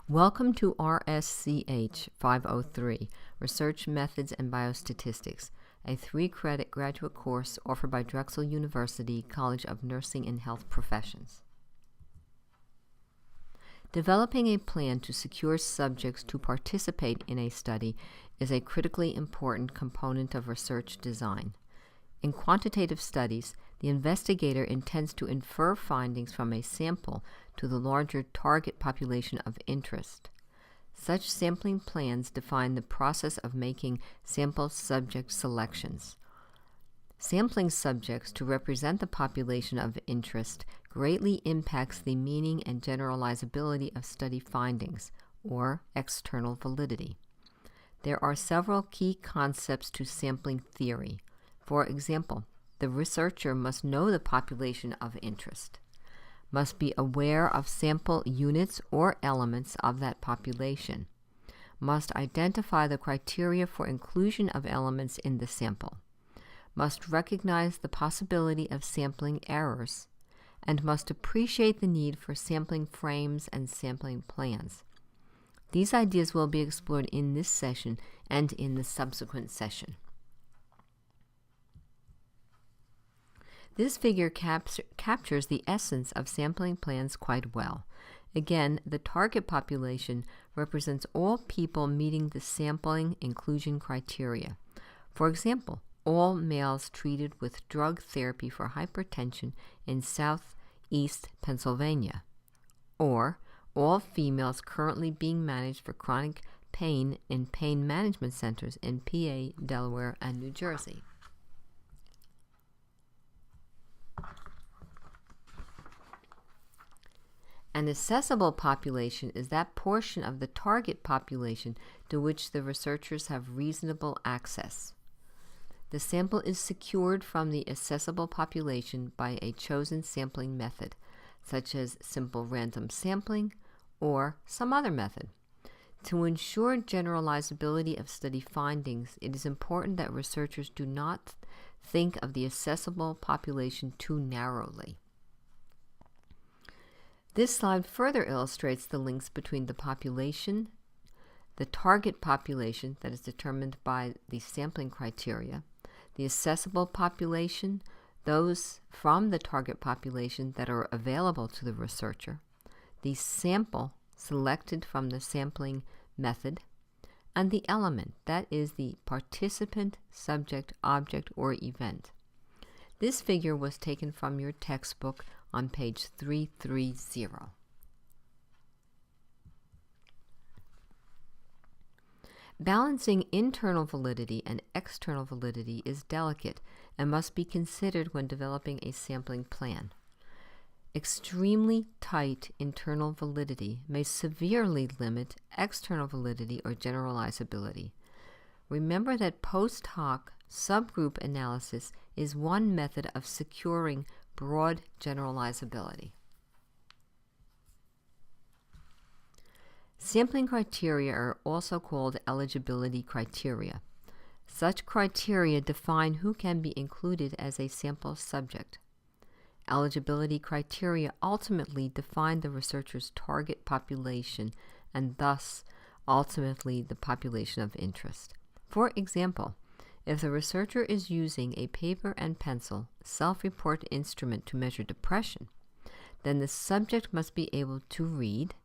Welcome to RSCH503, Research Methods and Biostatistics, a 3-credit graduate course offered by Drexel University College of Nursing and Health Professions. Developing a plan to secure subjects to participate in a study is a critically important component of research design. In quantitative studies, the investigator intends to infer findings from a sample to the larger target population of interest. Such sampling plans define the process of making sample subject selections. Sampling subjects to represent the population of interest greatly impacts the meaning and generalizability of study findings, or external validity. There are several key concepts to sampling theory. For example, the researcher must know the population of interest, must be aware of sample units or elements of that population, must identify the criteria for inclusion of elements in the sample, must recognize the possibility of sampling errors, and must appreciate the need for sampling frames and sampling plans. These ideas will be explored in this session and in the subsequent session. This figure captures the essence of sampling plans quite well. Again, the target population represents all people meeting the sampling inclusion criteria. For example, all males treated with drug therapy for hypertension in southeast Pennsylvania, or all females currently being managed for chronic pain in pain management centers in PA, Delaware, and New Jersey. An accessible population is that portion of the target population to which the researchers have reasonable access. The sample is secured from the accessible population by a chosen sampling method, such as simple random sampling or some other method. To ensure generalizability of study findings, it is important that researchers do not think of the accessible population too narrowly. This slide further illustrates the links between the population, the target population that is determined by the sampling criteria, the accessible population, those from the target population that are available to the researcher, the sample selected from the sampling method, and the element, that is the participant, subject, object, or event. This figure was taken from your textbook on page 330. Balancing internal validity and external validity is delicate and must be considered when developing a sampling plan. Extremely tight internal validity may severely limit external validity or generalizability. Remember that post hoc subgroup analysis is one method of securing broad generalizability. Sampling criteria are also called eligibility criteria. Such criteria define who can be included as a sample subject. Eligibility criteria ultimately define the researcher's target population and thus ultimately the population of interest. For example, if the researcher is using a paper and pencil self-report instrument to measure depression, then the subject must be able to read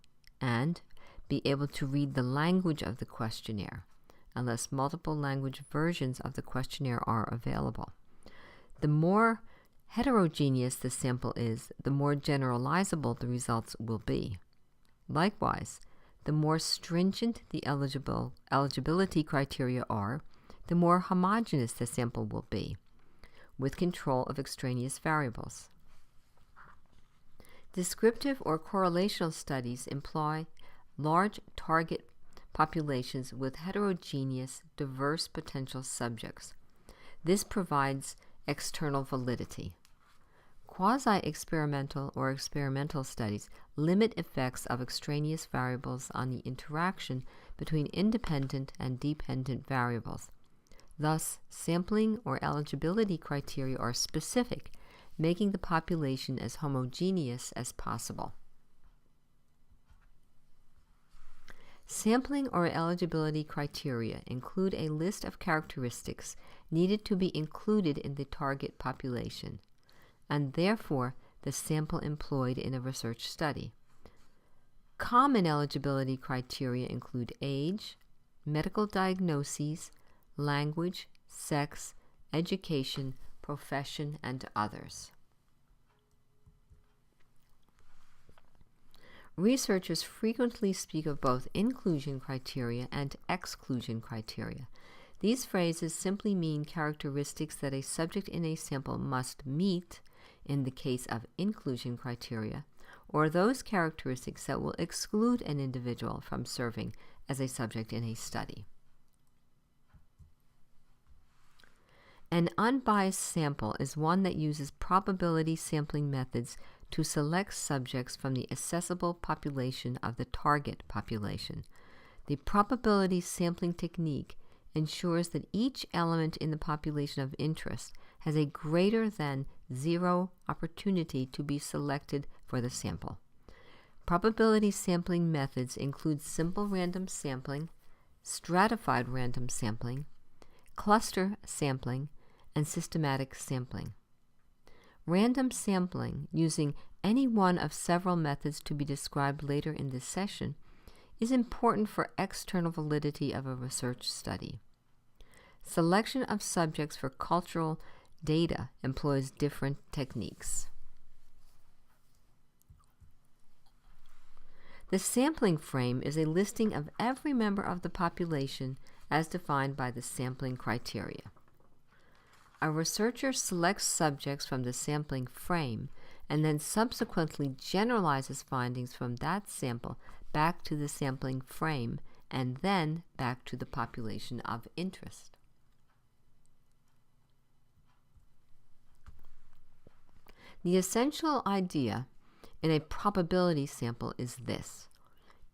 and be able to read the language of the questionnaire, unless multiple language versions of the questionnaire are available. The more heterogeneous the sample is, the more generalizable the results will be. Likewise, the more stringent the eligibility criteria are, the more homogeneous the sample will be, with control of extraneous variables. Descriptive or correlational studies employ large target populations with heterogeneous, diverse potential subjects. This provides external validity. Quasi-experimental or experimental studies limit effects of extraneous variables on the interaction between independent and dependent variables. Thus, sampling or eligibility criteria are specific, making the population as homogeneous as possible. Sampling or eligibility criteria include a list of characteristics needed to be included in the target population, and therefore the sample employed in a research study. Common eligibility criteria include age, medical diagnoses, language, sex, education, profession, and others. Researchers frequently speak of both inclusion criteria and exclusion criteria. These phrases simply mean characteristics that a subject in a sample must meet in the case of inclusion criteria, or those characteristics that will exclude an individual from serving as a subject in a study. An unbiased sample is one that uses probability sampling methods to select subjects from the accessible population of the target population. The probability sampling technique ensures that each element in the population of interest has a greater than zero opportunity to be selected for the sample. Probability sampling methods include simple random sampling, stratified random sampling, cluster sampling, and systematic sampling. Random sampling, using any one of several methods to be described later in this session, is important for external validity of a research study. Selection of subjects for cultural data employs different techniques. The sampling frame is a listing of every member of the population as defined by the sampling criteria. A researcher selects subjects from the sampling frame and then subsequently generalizes findings from that sample back to the sampling frame and then back to the population of interest. The essential idea in a probability sample is this: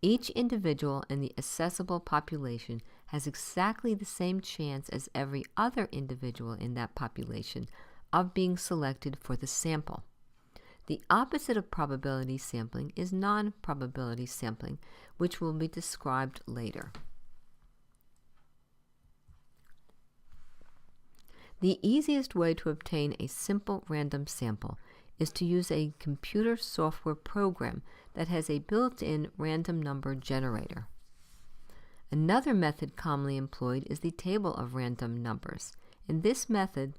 each individual in the accessible population has exactly the same chance as every other individual in that population of being selected for the sample. The opposite of probability sampling is non-probability sampling, which will be described later. The easiest way to obtain a simple random sample is to use a computer software program that has a built-in random number generator. Another method commonly employed is the table of random numbers. In this method,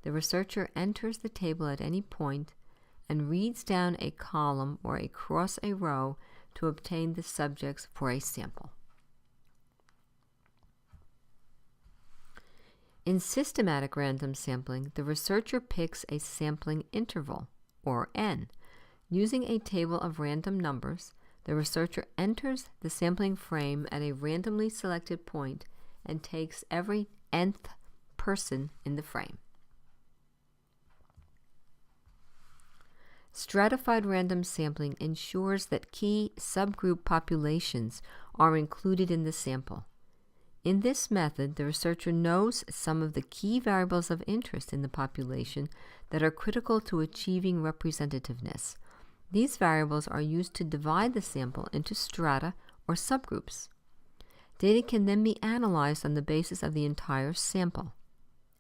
the researcher enters the table at any point and reads down a column or across a row to obtain the subjects for a sample. In systematic random sampling, the researcher picks a sampling interval, or n. Using a table of random numbers, the researcher enters the sampling frame at a randomly selected point and takes every nth person in the frame. Stratified random sampling ensures that key subgroup populations are included in the sample. In this method, the researcher knows some of the key variables of interest in the population that are critical to achieving representativeness. These variables are used to divide the sample into strata or subgroups. Data can then be analyzed on the basis of the entire sample.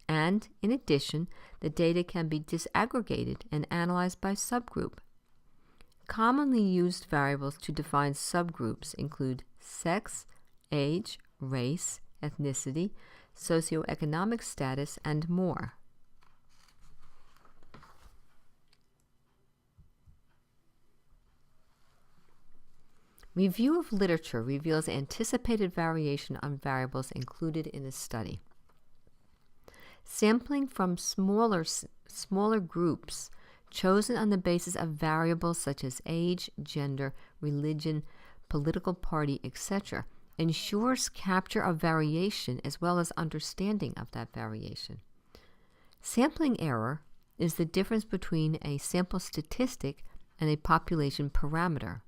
And, in addition, the data can be disaggregated and analyzed by subgroup. Commonly used variables to define subgroups include sex, age, race, ethnicity, socioeconomic status, and more. Review of literature reveals anticipated variation on variables included in a study. Sampling from smaller groups chosen on the basis of variables such as age, gender, religion, political party, etc., ensures capture of variation as well as understanding of that variation. Sampling error is the difference between a sample statistic and a population parameter.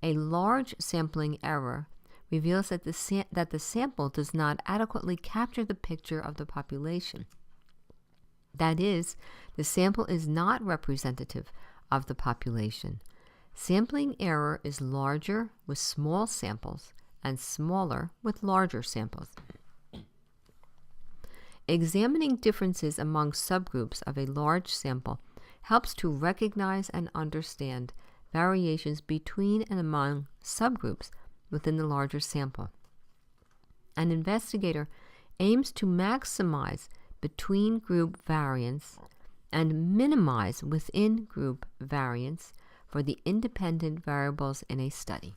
A large sampling error reveals that the sample does not adequately capture the picture of the population. That is, the sample is not representative of the population. Sampling error is larger with small samples and smaller with larger samples. Examining differences among subgroups of a large sample helps to recognize and understand variations between and among subgroups within the larger sample. An investigator aims to maximize between-group variance and minimize within-group variance for the independent variables in a study.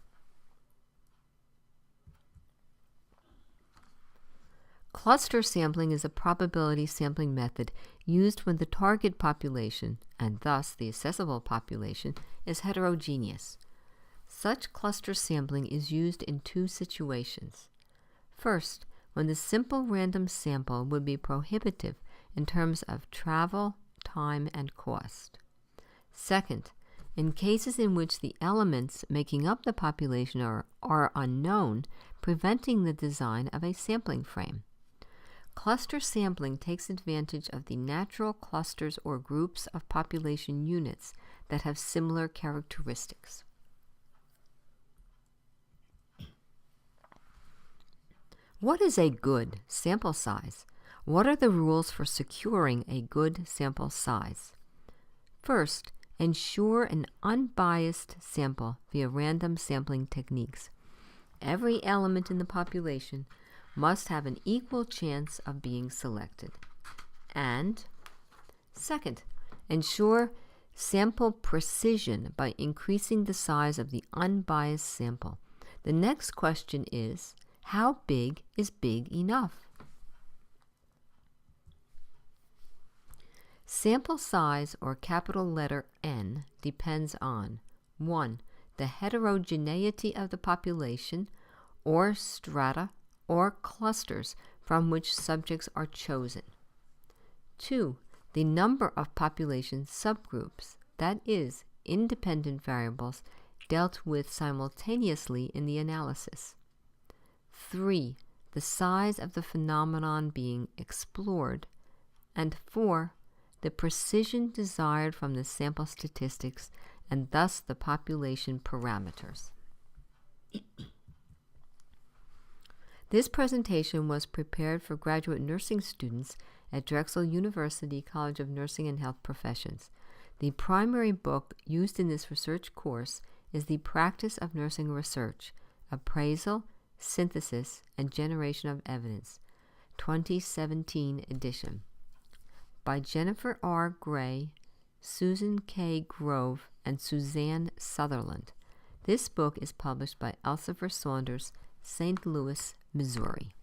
Cluster sampling is a probability sampling method used when the target population, and thus the assessable population, is heterogeneous. Such cluster sampling is used in two situations. First, when the simple random sample would be prohibitive in terms of travel, time, and cost. Second, in cases in which the elements making up the population are unknown, preventing the design of a sampling frame. Cluster sampling takes advantage of the natural clusters or groups of population units that have similar characteristics. What is a good sample size? What are the rules for securing a good sample size? First, ensure an unbiased sample via random sampling techniques. Every element in the population must have an equal chance of being selected. And second, ensure sample precision by increasing the size of the unbiased sample. The next question is, how big is big enough? Sample size, or capital letter N, depends on 1. The heterogeneity of the population, or strata, or clusters from which subjects are chosen. 2. The number of population subgroups, that is, independent variables, dealt with simultaneously in the analysis. 3. The size of the phenomenon being explored. And 4. The precision desired from the sample statistics and thus the population parameters. This presentation was prepared for graduate nursing students at Drexel University College of Nursing and Health Professions. The primary book used in this research course is The Practice of Nursing Research, Appraisal, Synthesis, and Generation of Evidence, 2017 edition, by Jennifer R. Gray, Susan K. Grove, and Suzanne Sutherland. This book is published by Elsevier Saunders, St. Louis, Missouri.